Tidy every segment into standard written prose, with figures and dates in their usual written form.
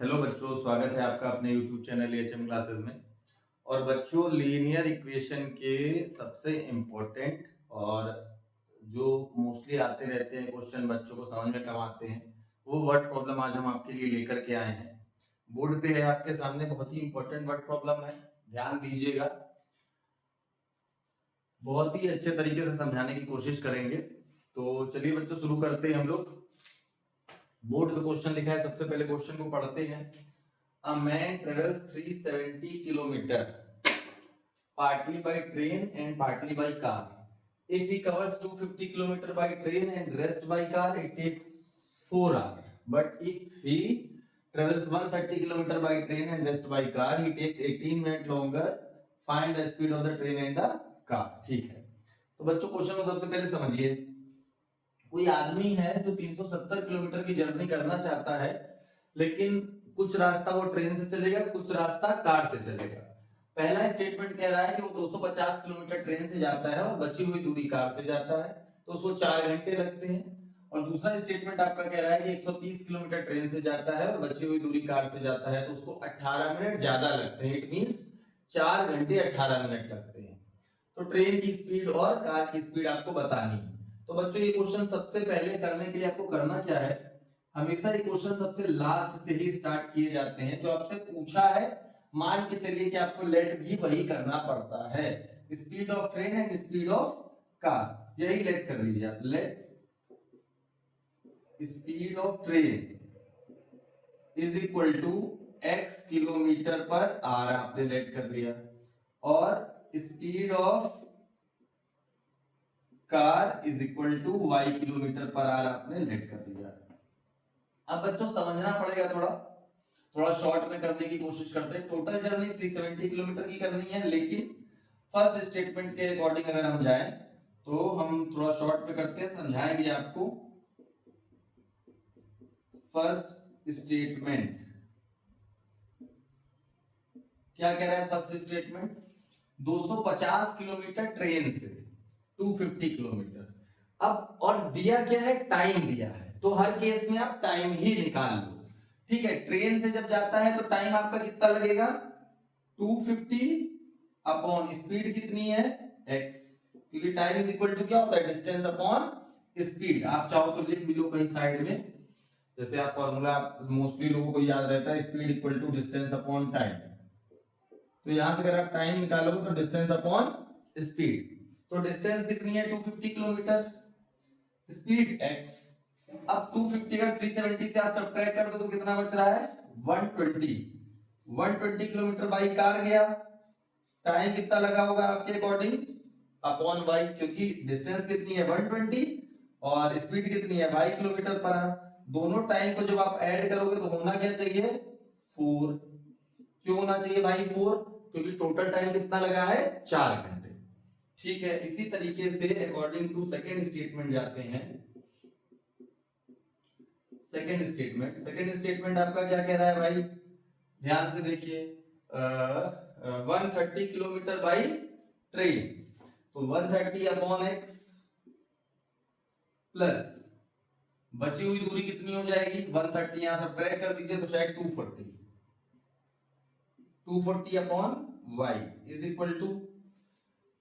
Hello बच्चों, स्वागत है आपका अपने YouTube चैनल एचएम क्लासेस में। और बच्चों, लीनियर इक्वेशन के सबसे इम्पोर्टेंट और जो मोस्टली आते रहते हैं क्वेश्चन, बच्चों को समझ में कम आते हैं, वो वर्ड प्रॉब्लम आज हम आपके लिए लेकर के आए हैं। बोर्ड पे है आपके सामने, बहुत ही इम्पोर्टेंट वर्ड प्रॉब्लम है, ध्यान दीजिएगा। बहुत ही अच्छे तरीके से समझाने की कोशिश करेंगे। तो चलिए बच्चों, शुरू करते हैं हम लोग। बोर्ड पे क्वेश्चन लिखा है, सबसे पहले क्वेश्चन को पढ़ते हैं। A man travels 370 kilometer, partly by train and partly by car. If he covers 250 kilometer by train and rest by car, it takes 4 hours. But if he travels 130 kilometer by train and rest by car, he takes 18 minutes longer. Find the speed of the train and the car. ठीक है। तो बच्चों, question को सबसे पहले समझिए। कोई आदमी है जो 370 किलोमीटर की जर्नी करना चाहता है, लेकिन कुछ रास्ता वो ट्रेन से चलेगा, कुछ रास्ता कार से चलेगा। पहला स्टेटमेंट कह रहा है कि वो 250 किलोमीटर ट्रेन से जाता है और बची हुई दूरी कार से जाता है, तो उसको 4 घंटे लगते हैं। और दूसरा स्टेटमेंट आपका कह रहा है कि 130 किलोमीटर ट्रेन से जाता है और बची हुई दूरी कार से जाता है, तो उसको 18 मिनट ज्यादा लगते हैं। इट मींस 4 घंटे 18 मिनट लगते हैं। तो ट्रेन की स्पीड और कार की स्पीड आपको बतानी है। तो बच्चों, ये क्वेश्चन सबसे पहले करने के लिए आपको करना क्या है, हमेशा ये क्वेश्चन सबसे लास्ट से ही स्टार्ट किए जाते हैं। जो आपसे पूछा है, मान के चलिए कि आपको लेट भी वही करना पड़ता है। Speed of train and speed of car, यही लेट कर लीजिए आप। Let speed of train is equal to x kilometre per hour, आपने लेट कर लिया। और speed of car is equal to y kilometre per hour, आपने लेट कर दिया। अब बच्चों, समझना पड़ेगा, थोड़ा शॉर्ट में करने की कोशिश करते हैं। टोटल जर्नी 370 किलोमीटर की करनी है, लेकिन फर्स्ट स्टेटमेंट के अकॉर्डिंग अगर हम जाएं तो हम थोड़ा शॉर्ट में करते हैं, समझाएंगे आपको। फर्स्ट स्टेटमेंट क्या कह रहा है? फर्स्ट स्टेटमेंट 250 किलोमीटर ट्रेन से 250 किलोमीटर। अब और दिया क्या है? टाइम दिया है, तो हर केस में आप टाइम ही निकाल लो। ठीक है, ट्रेन से जब जाता है तो टाइम आपका कितना लगेगा? 250 अपॉन स्पीड कितनी है? x, क्योंकि टाइम इज इक्वल टू क्या होता है? Distance upon speed. आप चाहो तो लिख भी लो कहीं साइड में, जैसे आप फॉर्मूला मोस्टली लोगों को याद रहता है, speed equal to distance upon time. तो यहां से अगर आप टाइम निकालोगे तो डिस्टेंस अपॉन स्पीड, तो डिस्टेंस कितनी है? 250 किलोमीटर, स्पीड x। अब 250 का 370 से आप सब्ट्रैक्ट कर दो तो कितना बच रहा है? 120। 120 किलोमीटर बाई कार गया, टाइम कितना लगा होगा आपके अकॉर्डिंग? अपॉन y, क्योंकि डिस्टेंस कितनी है? 120 और स्पीड कितनी है? y kilometre per our. दोनों टाइम को जब आप ऐड करोगे तो होना क्या चाहिए? 4। क्यों होना चाहिए भाई 4? क्योंकि टोटल टाइम कितना लगा है? 4 घंटे। ठीक है, इसी तरीके से अकॉर्डिंग टू सेकेंड स्टेटमेंट जाते हैं। सेकेंड स्टेटमेंट आपका क्या कह रहा है भाई? ध्यान से देखिए। 130 किलोमीटर बाई ट्रेन, तो 130 अपॉन x प्लस बची हुई दूरी कितनी हो जाएगी? 130 यहां सब्ट्रैक्ट कर दीजिए तो शायद 240। 240 upon y is equal to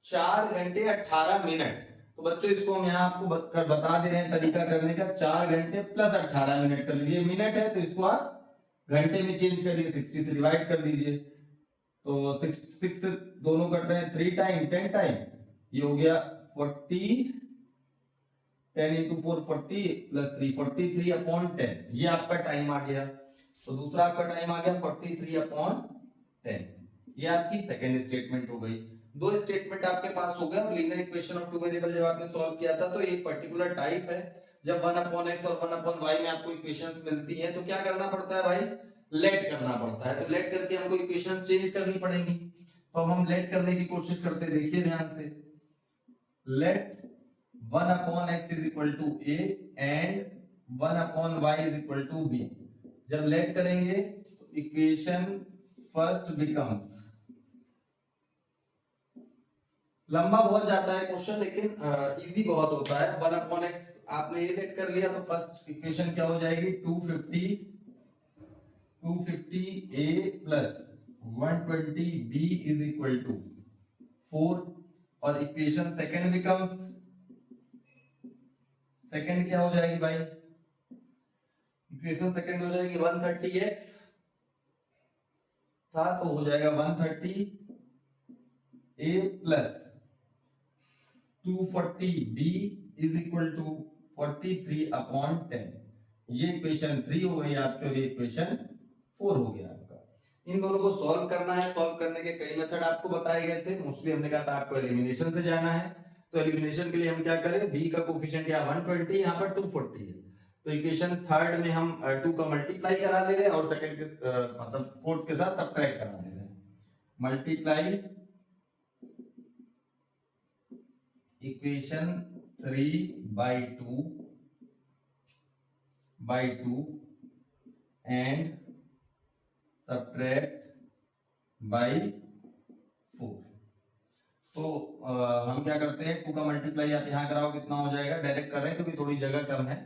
4 घंटे 18 मिनट। तो बच्चों, इसको हम यहाँ आपको बता दे रहे हैं तरीका करने का। 4 घंटे प्लस 18 मिनट कर लीजिए, मिनट है तो इसको आप घंटे में चेंज करिए, 60 से डिवाइड कर दीजिए, तो 6 से दोनों कट रहे हैं, 3 टाइम 10 टाइम, ये हो गया 40। 10 इंटू 4 40 प्लस 3 43 अपॉन 10, ये आपका टाइम आ गया। तो दूसरा आपका टाइम आ गया 43 अपॉन 10। ये आपकी सेकेंड स्टेटमेंट हो गई। दो स्टेटमेंट आपके पास हो गया। Linear equation of two variable जब आपने सॉल्व किया था तो एक पर्टिकुलर टाइप है, जब 1 अपॉन x और 1 अपॉन y में आपको इक्वेशंस मिलती हैं तो क्या करना पड़ता है भाई? लेट करना पड़ता है। तो लेट करके हमको इक्वेशंस चेंज करनी पड़ेंगी, तो हम लेट करने की कोशिश करते हैं। देखिए ध्यान से, late 1 upon x is equal to a and 1 upon y is equal to b। जब लेट करेंगे तो इक्वेशन फर्स्ट बिकम्स, लंबा बहुत जाता है क्वेश्चन लेकिन इजी बहुत होता है। 1 upon x आपने ये लेट कर लिया तो फर्स्ट इक्वेशन क्या हो जाएगी? 250 250a plus 120b is equal to 4 और इक्वेशन सेकंड बिकम्स, सेकंड क्या हो जाएगी भाई, इक्वेशन सेकंड हो जाएगी 130x था तो हो जाएगा 130a plus 240b is equal to 43/10। ये इक्वेशन 3 हो गई आपकी और ये इक्वेशन 4 हो गया आपका। इन दोनों को सॉल्व करना है। सॉल्व करने के कई मेथड आपको बताए गए थे। मोस्टली हमने कहा था आपको एलिमिनेशन से जाना है, तो एलिमिनेशन के लिए हम क्या करें, b का कोफिशिएंट या 120, यहाँ पर 240 है, तो इक्वेशन थर्ड में हम 2 का मल्टीप्लाई करा ले रहे हैं और सेकंड के मतलब फोर्थ के साथ सब्ट्रैक्ट करा ले रहे हैं। Multiply equation 3/2 and subtract by 4। तो हम क्या करते हैं, 2 का मल्टीप्लाई आप यहाँ कराओ, कितना हो जाएगा, डायरेक्ट कर रहे हैं क्योंकि थोड़ी जगह कम है।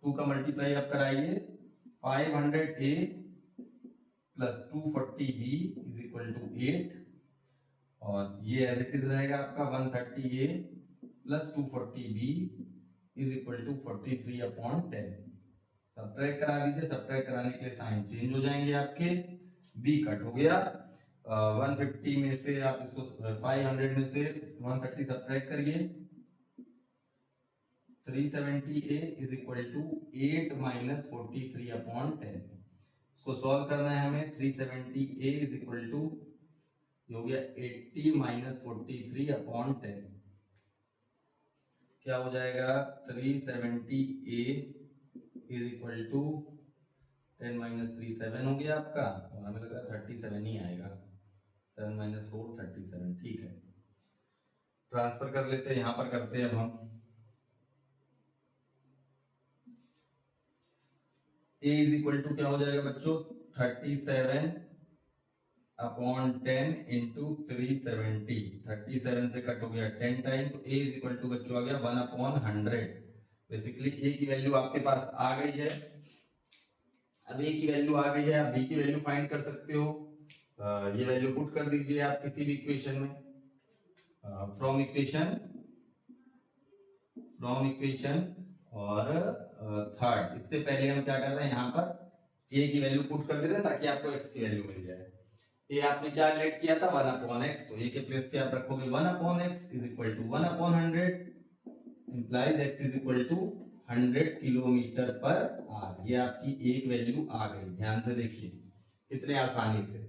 2 का मल्टीप्लाई आप कराइए, 500a plus 240b is equal to 8 और ये एज इट इज रहेगा आपका 130a plus 240b is equal to 43/10। Subtract करा दीजिए। सब्ट्रैक्ट कराने के लिए साइन चेंज हो जाएंगे आपके, b कट हो गया। 150 में से आप इसको 500 में से 130 सब्ट्रैक्ट करिए, 370a is equal to 8 minus 43/10। इसको सॉल्व करना है हमें। 370a इज इक्वल टू हो गया 80 माइनस 43/10। क्या हो जाएगा, 370a is equal to 10 minus 3 7 हो गया आपका, और हमें लगा 37 ही आएगा। 7 माइनस 4 37, ठीक है। ट्रांसफर कर लेते हैं, यहाँ पर करते हैं अब हम। a इज इक्वल टू क्या हो जाएगा बच्चों, 37/10 इंटू 370। 37 से कट हो गया 10 टाइम, तो a इज इक्वल टू बच्चों आ गया 1/100। बेसिकली a की वैल्यू आपके पास आ गई है। अब a की वैल्यू आ गई है, आप b की वैल्यू फाइंड कर सकते हो। ये वैल्यू पुट कर दीजिए आप किसी भी इक्वेशन में। फ्रॉम इक्वेशन और थर्ड, इससे पहले हम क्या कर रहे हैं, यहाँ पर a की वैल्यू पुट कर दे रहे हैं ताकि आपको x की वैल्यू मिल जाए। a आपने क्या लेट किया था 1/x, तो a के प्लेस पे आप रखोगे 1/x is equal to 1/100 implies x is equal to 100 kilometre per hour. ये आपकी एक वैल्यू आ गई, ध्यान से देखिए कितने आसानी से।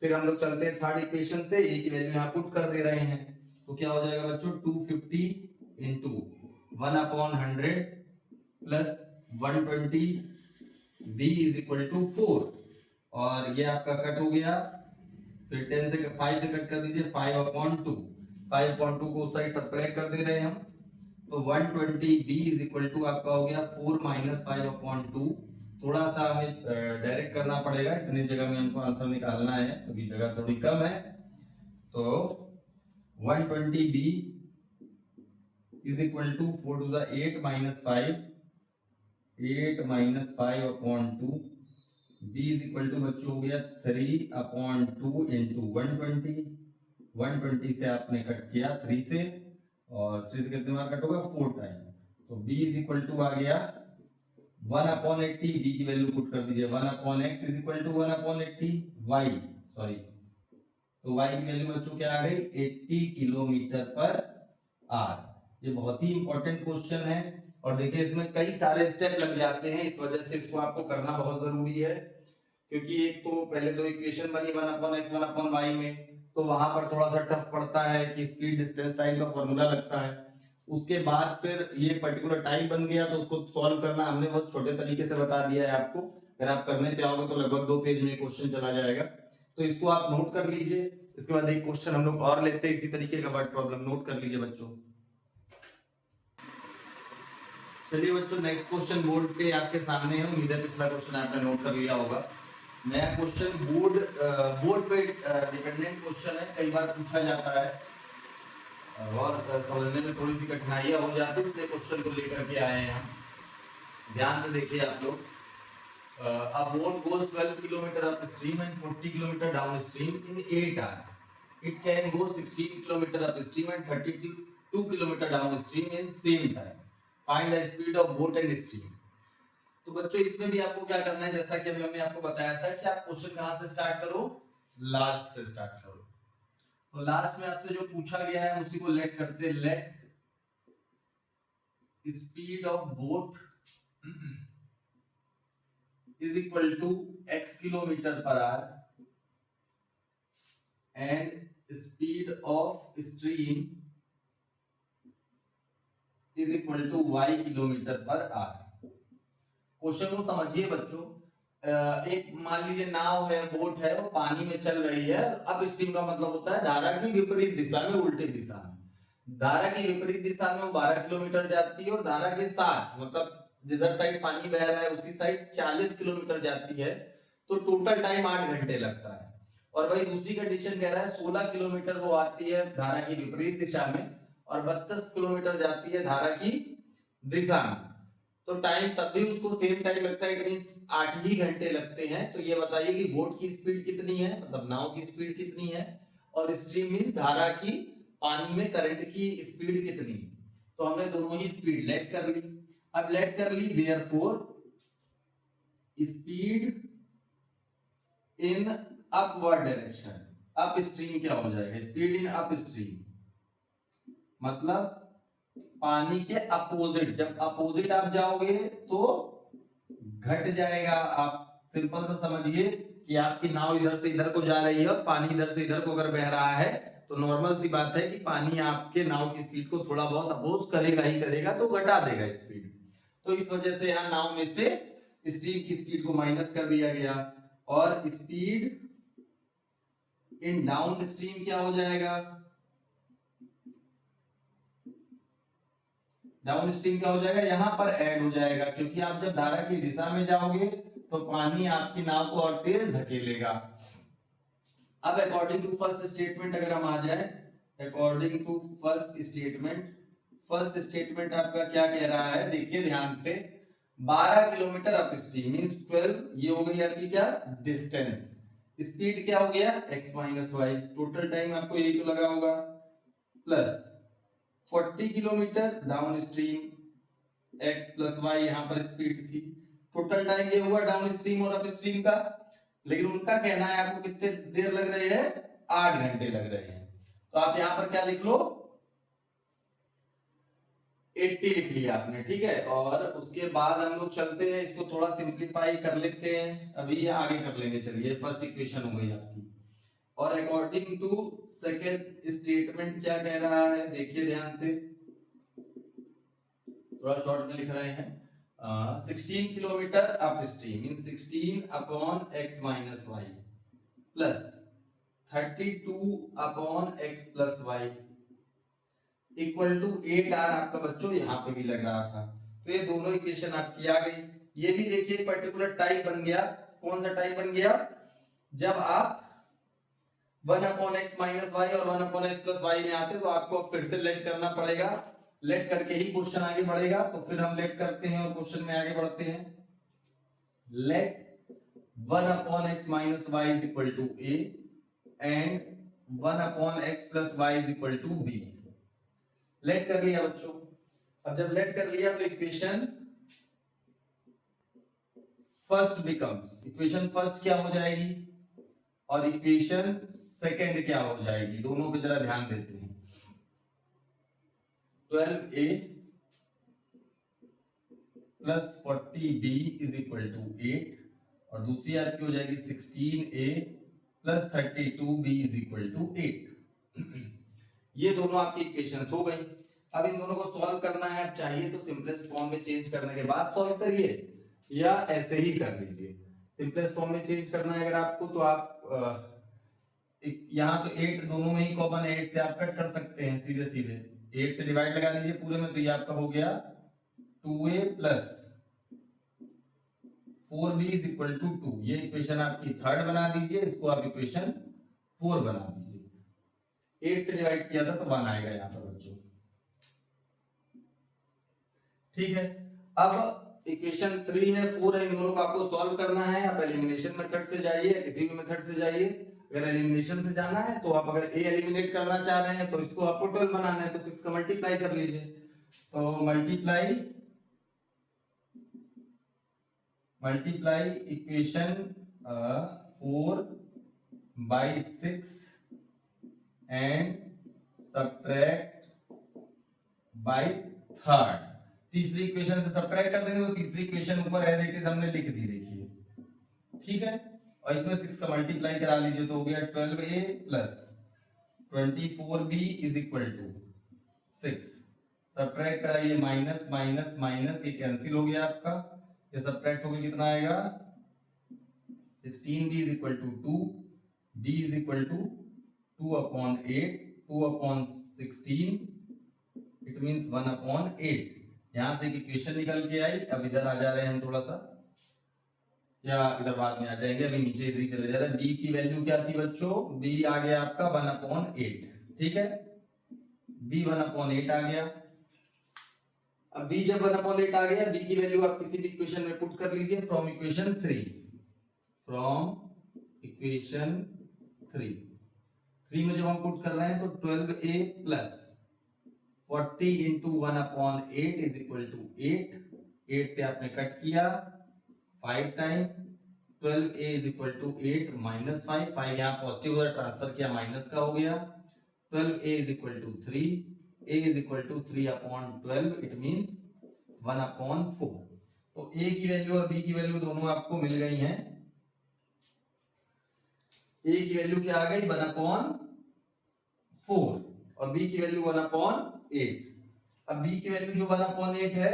फिर हम लोग चलते हैं थर्ड इक्वेशन से, a की वैल्यू यहाँ पुट कर दे रहे हैं, तो क्या हो जाएगा बच्चों, 250 into 1/100 plus 120 b is equal to 4 और ये आपका कट हो गया। फिर 10 से 5 से कट कर दीजिए, 5/2। 5/2 को उस साइड सब्ट्रैक्ट कर दे रहे हैं हम, तो 120b इज इक्वल टू आपका हो गया 4 माइनस 5/2। थोड़ा सा हमें डायरेक्ट करना पड़ेगा, इतनी जगह में हमको आंसर निकालना है, अभी जगह थोड़ी कम है। तो 120b is equal to 4 to the 8 minus 5, 8 minus 5/2। b is equal to बच्चों हो गया 3/2 इंटू 120 से आपने कट किया 3 से, और 3 से कितने बार कट होगा, 4 टाइम, तो b इज इक्वल टू आ गया 1/80। b की वैल्यू पुट कर दीजिए, 1/x is equal to 1/80 y, sorry, तो y की वैल्यू बच्चों क्या आ गई, 80 किलोमीटर पर आवर। ये बहुत ही इंपॉर्टेंट क्वेश्चन है और देखिए इसमें कई सारे स्टेप लग जाते हैं, इस वजह से इसको आपको करना बहुत जरूरी है। क्योंकि एक तो पहले दो इक्वेशन बनी 1/x 1/y में, तो वहां पर थोड़ा सा टफ पड़ता है कि स्पीड डिस्टेंस टाइम का फॉर्मूला लगता है। उसके बाद फिर ये पर्टिकुलर टाइप बन गया, तो उसको सॉल्व करना हमने बहुत छोटे तरीके से बता दिया है आपको। अगर आप करने पे आओगे तो लगभग 2 पेज में क्वेश्चन चला जाएगा, तो इसको आप नोट कर लीजिए। इसके बाद एक क्वेश्चन हम लोग और लेते हैं इसी तरीके का, वर्ड प्रॉब्लम नोट कर लीजिए बच्चों। चलिए बच्चों, नेक्स्ट क्वेश्चन बोर्ड पे आपके सामने है, उम्मीद है पिछला क्वेश्चन आपने नोट कर लिया होगा। नया क्वेश्चन बोर्ड पे डिपेंडेंट क्वेश्चन है, कई बार पूछा जाता है और समझने में थोड़ी सी कठिनाइयां हो जाती है, इसलिए क्वेश्चन को लेकर के आए हैं हम। ध्यान से देखिए आप लोग। a boat goes 12 kilometer upstream and 40 kilometer downstream in 8 hours. It can go 16 kilometer upstream and 32 kilometer downstream in same time. Find the speed of boat and stream. तो बच्चों इसमें भी आपको क्या करना है, जैसा कि अभी हमने आपको बताया था कि आप क्वेश्चन कहां से स्टार्ट करो, लास्ट से स्टार्ट करो। तो लास्ट में आपसे जो पूछा गया है उसी को लेट करते हैं। Late speed of boat is equal to x kilometer per hour and speed of stream is equal to y kilometer per hour। Question को समझिए बच्चों। एक मान लीजिए नाव है, बोट है, वो पानी में चल रही है। अब स्ट्रीम का मतलब होता है धारा की विपरीत दिशा में, उल्टी दिशा में। धारा की विपरीत दिशा में वो 12 किलोमीटर जाती है और धारा के साथ मतलब जिधर साइड पानी बह रहा है उसी साइड 40 किलोमीटर जाती है। तो टोटल टाइम 8 घंटे लगता है। और वही दूसरी कंडीशन कह रहा है 16 किलोमीटर वो आती है धारा की विपरीत दिशा में और 32 किलोमीटर जाती है धारा की दिशा में। तो टाइम तब भी उसको सेम टाइम लगता है, इट मींस 8 ही घंटे लगते हैं। तो ये बताइए कि बोट की स्पीड कितनी है, मतलब नाव की स्पीड कितनी है, और स्ट्रीम मींस धारा की, पानी में करंट की स्पीड कितनी है। तो हमने दोनों ही स्पीड लेट कर ली। अब लेट कर ली, therefore speed in upward direction. Up stream क्या हो जाएगा, स्पीड इन अप स्ट्रीम मतलब पानी के अपोजिट। जब अपोजिट आप जाओगे तो घट जाएगा। आप सिंपल सा समझिए कि आपकी नाव इधर से इधर को जा रही है और पानी इधर से इधर को अगर बह रहा है तो नॉर्मल सी बात है कि पानी आपके नाव की स्पीड को थोड़ा बहुत अपोज करेगा ही करेगा, तो घटा देगा स्पीड। तो इस वजह से यहाँ नाव में से स्ट्रीम की स्पीड को माइनस कर दिया गया और स्पीड इन डाउन स्ट्रीम क्या हो जाएगा, डाउन स्ट्रीम क्या हो जाएगा, यहां पर ऐड हो जाएगा। क्योंकि आप जब धारा की दिशा में जाओगे तो पानी आपकी नाव को और तेज धकेलेगा। अब अकॉर्डिंग टू फर्स्ट स्टेटमेंट अगर हम आ जाए, according to first statement, first statement आपका क्या कह रहा है, देखिए ध्यान से। 12 किलोमीटर अप स्ट्रीम मींस 12, ये हो गई आपकी क्या डिस्टेंस। स्पीड क्या हो गया x minus y, total time आपको यही तो लगा होगा, plus 40 kilometre downstream x plus y यहाँ पर स्पीड थी। टोटल टाइम ये हुआ डाउन स्ट्रीम और अप स्ट्रीम का। लेकिन उनका कहना है आपको कितने देर लग रही है, 8 घंटे लग रहे हैं। तो आप यहाँ पर क्या लिख लो, 80 लिख लिया आपने, ठीक है। और उसके बाद हम लोग चलते हैं, इसको थोड़ा सिंप्लीफाई कर लेते हैं, अभी ये आगे कर लेंगे। चलिए फर्स्ट इक्वेशन हो गई आपकी। और अकॉर्डिंग टू सेकेंड स्टेटमेंट क्या कह रहा है, देखिए ध्यान से, थोड़ा शॉर्ट में लिख रहे हैं। 16 kilometre upstream in 16 upon x minus y plus 32 upon x plus y equal to 8 R आपका बच्चों यहाँ पे भी लग रहा था। तो ये दोनों इक्वेशन आपकी आ गई। ये भी देखिए पर्टिकुलर टाइप बन गया। कौन सा टाइप बन गया, जब आप 1 अपॉन एक्स माइनस वाई और 1 अपॉन एक्स प्लस वाई में आते तो आपको फिर से लेट करना पड़ेगा। लेट करके ही क्वेश्चन आगे बढ़ेगा। तो फिर हम लेट करते हैं और क्वेश्चन में आगे बढ़ते हैं। Let 1 upon x minus y is equal to a and 1 upon x plus y is equal to b. Let कर लिया बच्चों। अब जब लेट कर लिया तो equation first becomes, equation first क्या हो जाएगी और इक्वेशन सेकंड क्या हो जाएगी, दोनों पे जरा ध्यान देते हैं। 12a plus 40b is equal to 8 और दूसरी आपकी हो जाएगी 16a plus 32b is equal to 8। ये दोनों आपकी इक्वेशन हो गई। अब इन दोनों को सॉल्व करना है। आप चाहिए तो सिंपलेस्ट फॉर्म में चेंज करने के बाद सॉल्व करिए या ऐसे ही कर लीजिए। सिंपलेस्ट फॉर्म में चेंज करना है अगर आपको तो आप यहाँ तो 8 दोनों में ही कॉमन है, 8 से आप कट कर सकते हैं सीधे सीधे। 8 से डिवाइड लगा दीजिए पूरे में, तो ये आपका हो गया 2a plus 4b is equal to 2। ये इक्वेशन आपकी थर्ड बना दीजिए, इसको आप इक्वेशन 4 बना दीजिए। 8 से डिवाइड किया था तो 1 आएगा यहाँ पर बच्चों, ठीक है। अब इक्वेशन 3 है 4 है, इन दोनों को आपको सॉल्व करना है। आप एलिमिनेशन मेथड से जाइए, किसी भी मेथड से जाइए। अगर एलिमिनेशन से जाना है तो आप अगर a एलिमिनेट करना चाह रहे हैं तो इसको आपको 12 बनाना है, तो 6 का मल्टीप्लाई कर लीजिए। तो multiply equation 4 by 6 and subtract by third. तीसरी इक्वेशन से सब्ट्रैक्ट कर देंगे तो तीसरी इक्वेशन ऊपर एज इट इज हमने लिख दी, देखिए, ठीक है। और इसमें 6 का मल्टीप्लाई करा लीजिए तो हो गया 12a plus 24b is equal to 6। Subtract कराइए, माइनस माइनस माइनस, ये कैंसिल हो गया आपका, ये सब्ट्रैक्ट होकर कितना आएगा 16b is equal to 2, b is equal to 2/8, 2/16, it means 1/8। यहां से एक इक्वेशन निकल के आई। अब इधर आ जा रहे हैं हम थोड़ा सा, या इधर बाद में आ जाएंगे, अभी नीचे इधर ही चले जा रहे हैं। b की वैल्यू क्या थी बच्चों, b आ गया आपका 1/8, ठीक है, b 1/8 आ गया। अब b जब 1/8 आ गया, b की वैल्यू आप किसी भी इक्वेशन में पुट कर लीजिए फ्रॉम इक्वेशन 3। थ्री में जब हम पुट कर रहे हैं तो 12a plus 40 into 1/8 is equal to 8। 8 से आपने कट किया 5 time, 12a is equal to 8 minus 5, 5 यहाँ पॉजिटिव उधर ट्रांसफर किया, माइनस का हो गया। 12a is equal to 3, a is equal to 3/12, it means 1/4। तो a की वैल्यू और b की वैल्यू दोनों आपको मिल गई हैं। a की वैल्यू क्या आ गई 1/4 और b की वैल्यू 1/8। अब b की वैल्यू जो 1/8 है,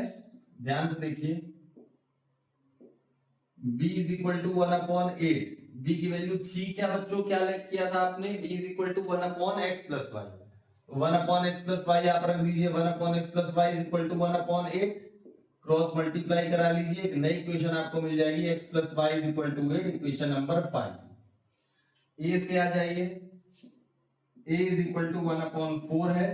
ध्यान से देखिए, b is equal to 1/8, b की वैल्यू थी क्या बच्चों, क्या लेट किया था आपने, b is equal to 1/x plus y. 1/x plus y आप रख दीजिए, 1/x plus y is equal to 1/8, cross multiply करा लीजिए, एक नई इक्वेशन आपको मिल जाएगी, x plus y is equal to 8, equation number 5। a से आ जाइए, a इज इक्वल टू 1/4 है,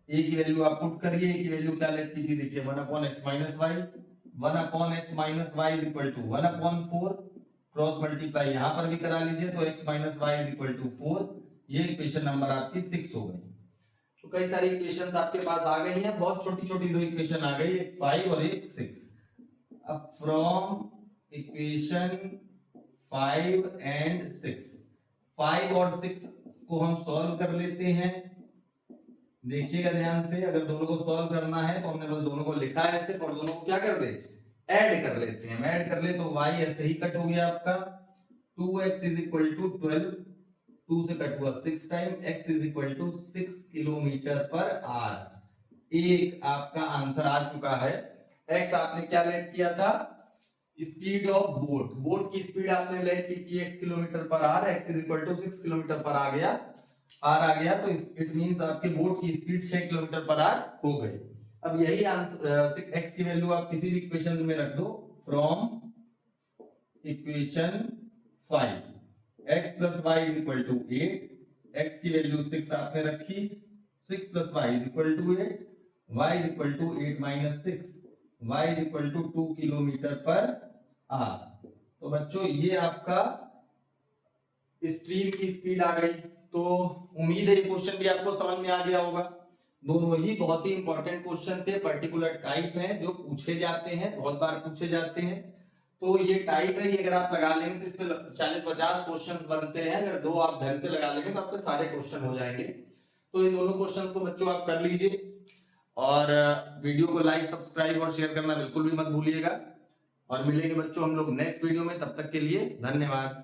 a की वैल्यू आप पुट करिए, a की वैल्यू क्या लेट की थी, देखिए 1/x minus y, 1/x minus y is equal to 1/4, cross multiply यहां पर भी करा लीजिए तो x minus y is equal to 4। ये इक्वेशन नंबर आपकी 6 हो गई। तो कई सारी इक्वेशंस आपके पास आ गई हैं, बहुत छोटी छोटी दो इक्वेशन आ गई, एक 5 और एक 6। अब फ्रॉम इक्वेशन 5 एंड 6, 5 और 6 को हम सॉल्व कर लेते हैं। देखिएगा ध्यान से, अगर दोनों को सॉल्व करना है तो हमने बस दोनों को लिखा है सिर्फ, और दोनों को क्या कर दे, ऐड कर लेते हैं। ऐड कर ले तो y ऐसे ही कट हो गया आपका, 2x इज इक्वल टू 12, 2 से कट हुआ 6 time, x is equal to 6 kilometre per hour. एक आपका आंसर आ चुका है। x आपने क्या लेट किया था, स्पीड ऑफ बोट, बोट की स्पीड आपने लेट की थी x kilometre per hour, x is equal to 6 kilometre per आ गया, आर आ गया, तो इट मींस आपके बोट की स्पीड 6 किलोमीटर पर आवर हो गई। अब यही आंसर x की वैल्यू आप किसी भी इक्वेशन में रख दो from equation 5, x plus y is equal to 8, x की वैल्यू 6 आपने रखी, 6 plus y is equal to 8, y is equal to 8 minus 6, y is equal to 2 kilometre per hour. तो बच्चों ये आपका स्ट्रीम की स्पीड आ गई। तो उम्मीद है ये क्वेश्चन भी आपको समझ में आ गया होगा। दोनों ही बहुत ही इंपॉर्टेंट क्वेश्चन थे, पर्टिकुलर टाइप हैं जो पूछे जाते हैं, बहुत बार पूछे जाते हैं। तो ये टाइप है, ये अगर आप लगा लेंगे तो इसमें 40-50 क्वेश्चंस बनते हैं, अगर दो आप ढंग से लगा लेंगे तो आपके सारे क्वेश्चन हो जाएंगे। तो इन दोनों क्वेश्चंस को बच्चों आप कर लीजिए, और वीडियो को लाइक, सब्सक्राइब और शेयर करना बिल्कुल भी मत भूलिएगा। और मिलेंगे बच्चों हम लोग नेक्स्ट वीडियो में, तब तक के लिए धन्यवाद।